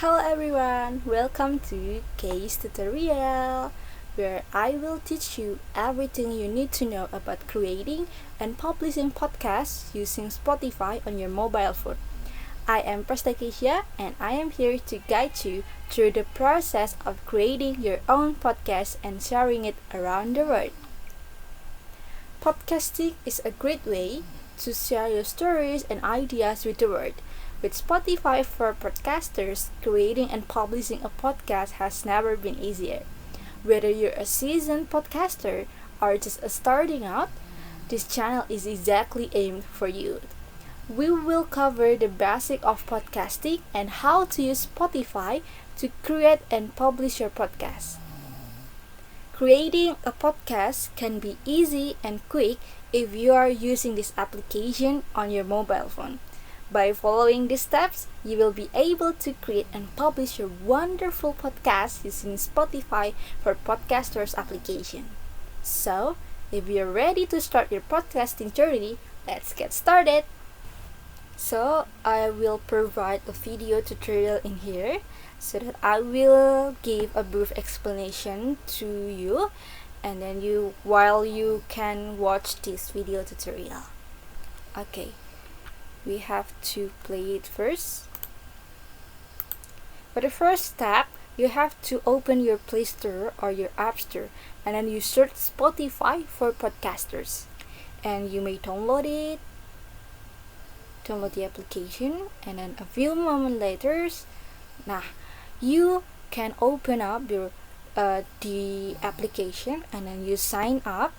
Hello everyone, welcome to sTutorial, where I will teach you everything you need to know about creating and publishing podcasts using Spotify on your mobile phone. I am Prasita Keizha and I am here to guide you through the process of creating your own podcast and sharing it around the world. Podcasting is a great way to share your stories and ideas with the world. With Spotify for podcasters, creating and publishing a podcast has never been easier. Whether you're a seasoned podcaster or just starting out, this channel is exactly aimed for you. We will cover the basic of podcasting and how to use Spotify to create and publish your podcast. Creating a podcast can be easy and quick if you are using this application on your mobile phone. By following these steps, you will be able to create and publish your wonderful podcast using Spotify for Podcasters application. So, if you're ready to start your podcasting journey, let's get started! So, I will provide a video tutorial in here so that I will give a brief explanation to you and then while you can watch this video tutorial. Okay. We have to play it first. For the first step, you have to open your Play Store or your App Store and then you search Spotify for podcasters. And you may download the application, and then a few moments later, you can open up the application and then you sign up.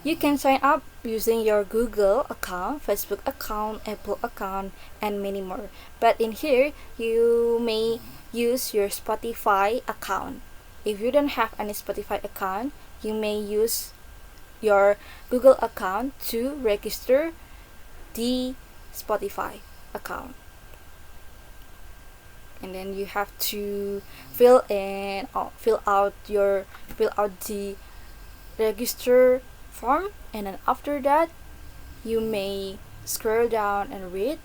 You can sign up using your Google account, Facebook account, Apple account, and many more. But in here, you may use your Spotify account. If you don't have any Spotify account, you may use your Google account to register the Spotify account. And then you have to fill out the register form, and then after that you may scroll down and read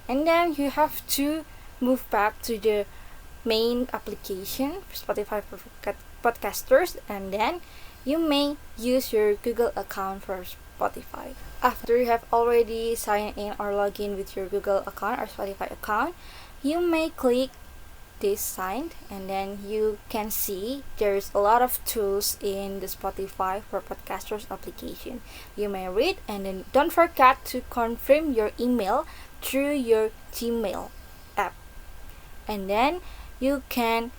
and then you have to move back to the main application Spotify for podcasters, and then you may use your Google account for Spotify. After you have already signed in or logged in with your Google account or Spotify account, you may click this sign, and then you can see there's a lot of tools in the Spotify for podcasters application. You may read, and then don't forget to confirm your email through your Gmail app, and then you can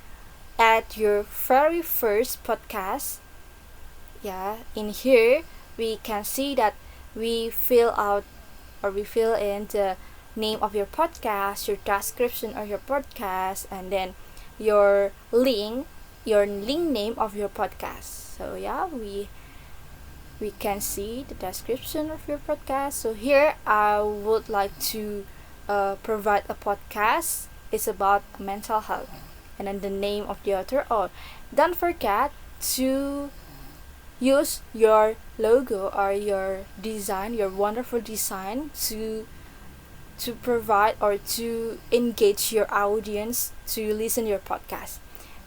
add your very first podcast. In here we can see that we fill in the name of your podcast, your description of your podcast, and then your link name of your podcast. So we can see the description of your podcast. So here I would like to provide a podcast. It's about mental health, and then the name of the author. Don't forget to use your logo or your design, your wonderful design to provide or to engage your audience to listen your podcast.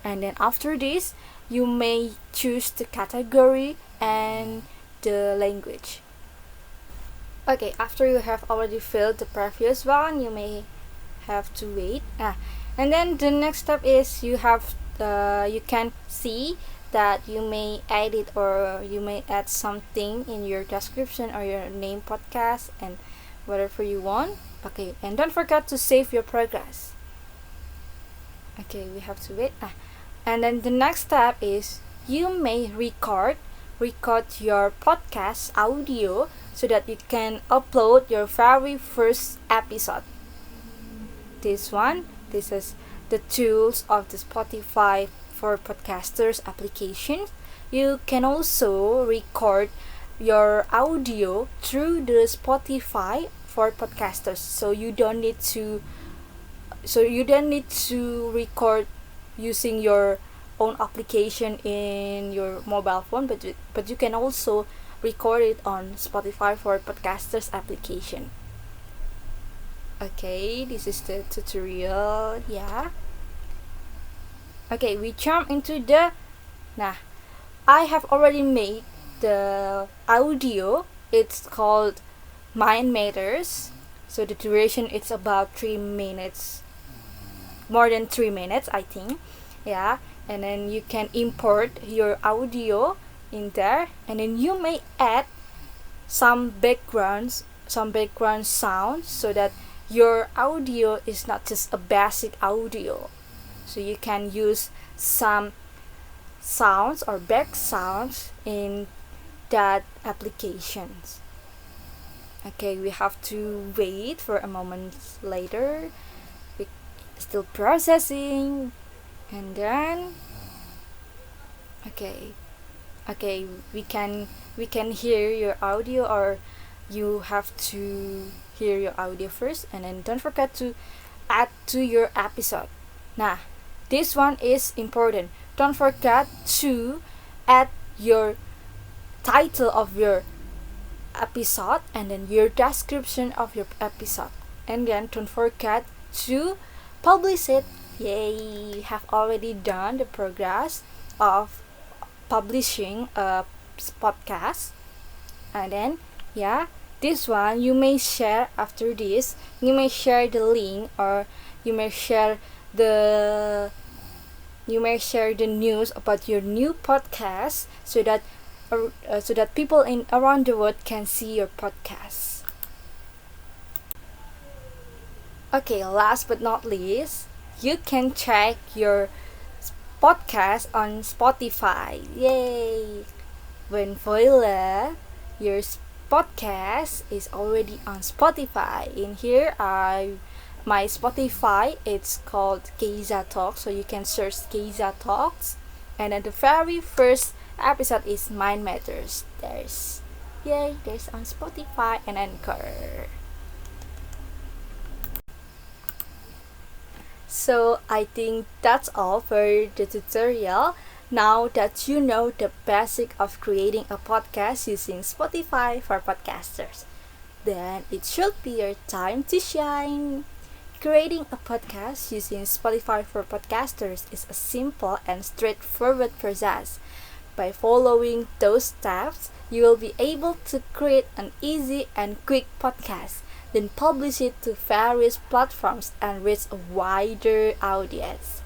And then after this, you may choose the category and the language. Okay, after you have already filled the previous one, you may have to wait. And then the next step is you can see that you may edit or you may add something in your description or your name podcast and whatever you want. Okay, and don't forget to save your progress. Okay, we have to wait. And then the next step is you may record your podcast audio so that you can upload your very first episode. This is the tools of the Spotify for podcasters application. You can also record your audio through the Spotify for podcasters, so you don't need to record using your own application in your mobile phone, but you can also record it on Spotify for podcasters application. Okay, this is the tutorial. Yeah. Okay, we jump into the. Nah, I have already made the audio. It's called Mind Matters. So the duration it's about 3 minutes, more than 3 minutes, I think. Yeah, and then you can import your audio in there, and then you may add some background sounds so that your audio is not just a basic audio. So you can use some sounds or back sounds in that applications. Okay, we have to wait for a moment later. We still processing, and then okay, we can hear your audio, or you have to hear your audio first, and then don't forget to add to your episode. Nah, this one is important. Don't forget to add your title of your episode and then your description of your episode, and then don't forget to publish it. Yay, have already done the progress of publishing a podcast. And then yeah, this one you may share after this. You may share the link, or you may share the news about your new podcast, so that people in around the world can see your podcast. Okay, last but not least, you can check your podcast on Spotify. Yay! When voila, your podcast is already on Spotify. In here, my Spotify, it's called Keizha Talks, so you can search Keizha Talks, and then the very first episode is Mind Matters. There's on Spotify and Anchor. So I think that's all for the tutorial. Now that you know the basic of creating a podcast using Spotify for podcasters, then it should be your time to shine. Creating a podcast using Spotify for podcasters is a simple and straightforward process. By following those steps, you will be able to create an easy and quick podcast, then publish it to various platforms and reach a wider audience.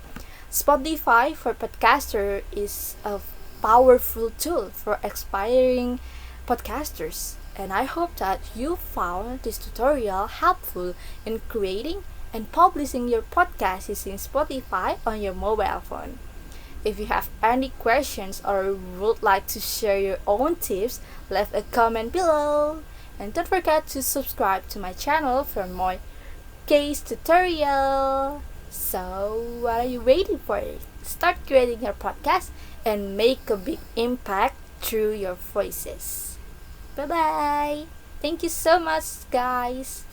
Spotify for Podcaster is a powerful tool for aspiring podcasters, and I hope that you found this tutorial helpful in creating and publishing your podcast using Spotify on your mobile phone. If you have any questions or would like to share your own tips, leave a comment below. And don't forget to subscribe to my channel for more case tutorial. So, what are you waiting for? Start creating your podcast and make a big impact through your voices. Bye bye. Thank you so much, guys.